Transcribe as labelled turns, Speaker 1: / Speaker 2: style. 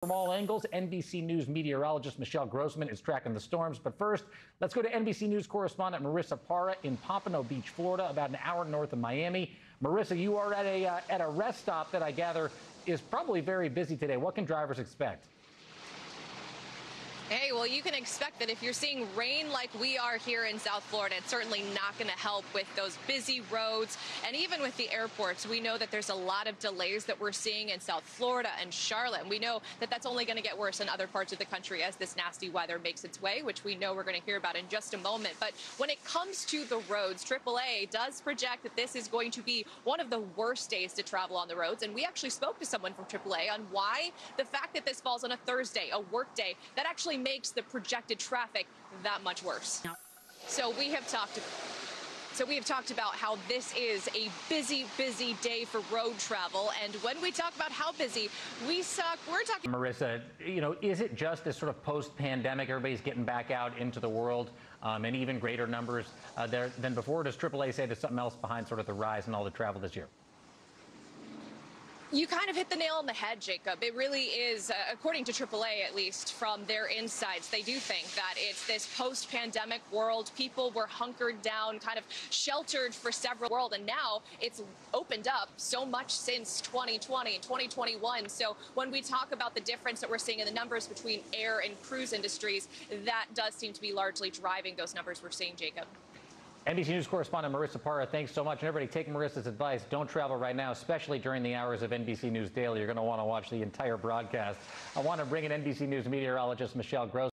Speaker 1: From all angles, NBC News meteorologist Michelle Grossman is tracking the storms. But first, let's go to NBC News correspondent Marissa Parra in Pompano Beach, Florida, about an hour north of Miami. Marissa, you are at a rest stop that I gather is probably very busy today. What can drivers expect?
Speaker 2: Hey, well, you can expect that if you're seeing rain like we are here in South Florida, it's certainly not going to help with those busy roads. And even with the airports, we know that there's a lot of delays that we're seeing in South Florida and Charlotte. And we know that that's only going to get worse in other parts of the country as this nasty weather makes its way, which we know we're going to hear about in just a moment. But when it comes to the roads, AAA does project that this is going to be one of the worst days to travel on the roads. And we actually spoke to someone from AAA on why the fact that this falls on a Thursday, a work day, that actually makes the projected traffic that much worse. So we have talked about how this is a busy day for road travel. And when we talk about how busy, we're talking.
Speaker 1: Marissa, is it just this sort of post-pandemic, everybody's getting back out into the world and even greater numbers there than before? Does AAA say there's something else behind sort of the rise in all the travel this year?
Speaker 2: You kind of hit the nail on the head, Jacob. It really is, according to AAA, at least from their insights, they do think that it's this post-pandemic world. People were hunkered down, kind of sheltered for several world, and now it's opened up so much since 2020 and 2021. So when we talk about the difference that we're seeing in the numbers between air and cruise industries, that does seem to be largely driving those numbers we're seeing, Jacob.
Speaker 1: NBC News correspondent Marissa Parra, thanks so much. And everybody, take Marissa's advice. Don't travel right now, especially during the hours of NBC News Daily. You're going to want to watch the entire broadcast. I want to bring in NBC News meteorologist Michelle Grossman.